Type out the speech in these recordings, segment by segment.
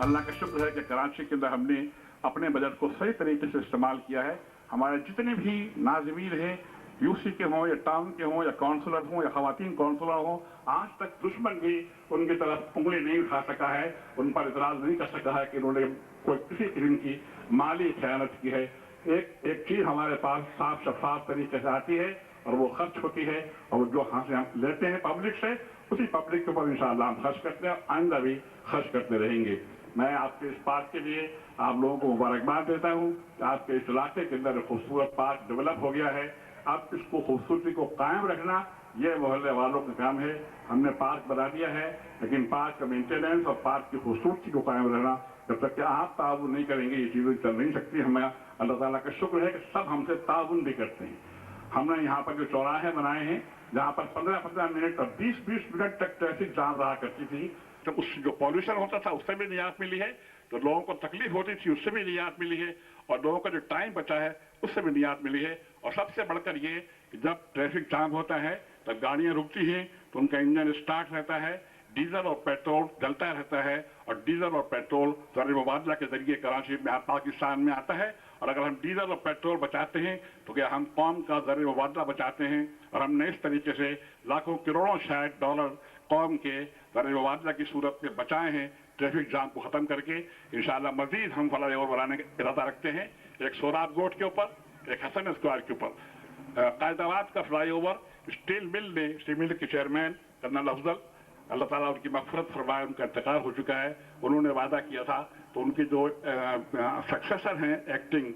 अल्लाह का शुक्र है कि कराची के अंदर हमने अपने बजट को सही तरीके से इस्तेमाल किया है। हमारे जितने भी नाज़मीन हैं, यूसी के हों या टाउन के हों या काउंसलर हों या ख़वातीन काउंसलर हों, आज तक दुश्मन भी उनकी तरफ उंगली नहीं उठा सका है, उन पर इतराज़ नहीं कर सका है कि उन्होंने कोई किसी किस्म की माली खयानत की है। एक चीज़ हमारे पास साफ शफाफ तरीके से आती है और वो खर्च होती है, और जो यहाँ से हम लेते हैं पब्लिक से, उसी पब्लिक के ऊपर इंशाअल्लाह हम खर्च करते हैं, आइंदा भी खर्च करते रहेंगे। मैं आपके इस पार्क के लिए आप लोगों को मुबारकबाद देता हूँ कि आपके इस इलाके के अंदर खूबसूरत पार्क डेवलप हो गया है। अब इसको खूबसूरती को कायम रखना ये मोहल्ले वालों का काम है। हमने पार्क बना दिया है, लेकिन पार्क का मेंटेनेंस और पार्क की खूबसूरती को कायम रखना, जब तक कि आप ताउन नहीं करेंगे ये चीज़ें चल नहीं सकती। हमें अल्लाह ताला का शुक्र है कि सब हमसे ताउन भी करते हैं। हमने यहाँ पर जो चौराहे बनाए हैं, जहाँ पर 15-15 मिनट और 20-20 मिनट तक ट्रैफिक जाम रहा करती थी, तो उससे जो पॉल्यूशन होता था उससे भी निजात मिली है, जो लोगों को तकलीफ होती थी उससे भी निजात मिली है, और लोगों का जो टाइम बचा है उससे भी निजात मिली है। और सबसे बढ़कर ये कि जब ट्रैफिक जाम होता है तब गाड़ियाँ रुकती हैं तो उनका इंजन स्टार्ट रहता है, डीजल और पेट्रोल जलता रहता है, और डीजल और पेट्रोल ज़र मुबादला के जरिए कराची में पाकिस्तान में आता है। और अगर हम डीजल और पेट्रोल बचाते हैं तो क्या हम कौम का ज़र मुबादला बचाते हैं, और हमने इस तरीके से लाखों करोड़ों शायद डॉलर कौम के ज़र मुबादला की सूरत में बचाए हैं ट्रैफिक जाम को ख़त्म करके। इंशाअल्लाह मज़ीद हम फ्लाईओवर बनाने का इरादा रखते हैं, एक सोराब गोट के ऊपर, एक हसन स्क्वायर के ऊपर। कायदाबाद का फ्लाईओवर स्टील मिल के चेयरमैन कर्नल अफजल, अल्लाह ताला उनकी मग़फ़िरत फरमाए, उनका इंतकाल हो चुका है, उन्होंने वादा किया था, तो उनके जो सक्सेसर हैं एक्टिंग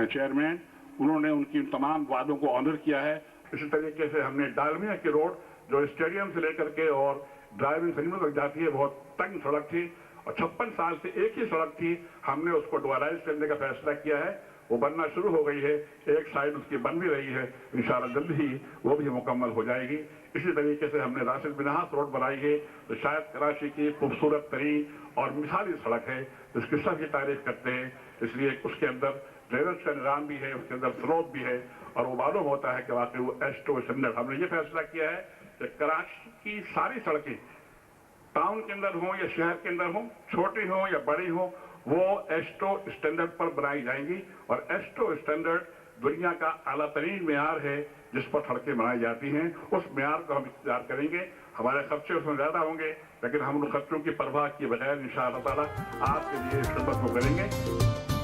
चेयरमैन, उन्होंने उनकी तमाम वादों को ऑनर किया है। इसी तरीके से हमने डालमिया की रोड जो स्टेडियम से लेकर के और ड्राइविंग सिनेमा तक जाती है, बहुत तंग सड़क थी और 56 साल से एक ही सड़क थी, हमने उसको डुअलाइज करने का फैसला किया है। वो बनना शुरू हो गई है, एक साइड उसकी बन भी रही है, इंशाअल्लाह जल्द ही वो भी मुकम्मल हो जाएगी। इसी तरीके से हमने राशिद बिनहास रोड बनाई है, तो शायद कराची की खूबसूरत तरीन और मिसाली सड़क है, जिसकी सभी तारीफ करते हैं। इसलिए उसके अंदर ड्रेनेज का निज़ाम भी है, उसके अंदर स्रोत भी है, और वो मालूम होता है कि वाकई वो एस्टो स्टैंडर्ड। हमने ये फैसला किया है कि कराची की सारी सड़कें टाउन के अंदर हों या शहर के अंदर हों, छोटी हों या बड़ी हों, वो एस्टो स्टैंडर्ड पर बनाई जाएंगी। और एस्टो स्टैंडर्ड दुनिया का आला तरीन मेयार है जिस पर सड़कें बनाई जाती हैं, उस मेयार को हम इख्तियार करेंगे। हमारे खर्चे उसमें ज़्यादा होंगे, लेकिन हम उन खर्चों की परवाह किए बगैर इंशाअल्लाह ताला आपके लिए इस खिदमत को करेंगे।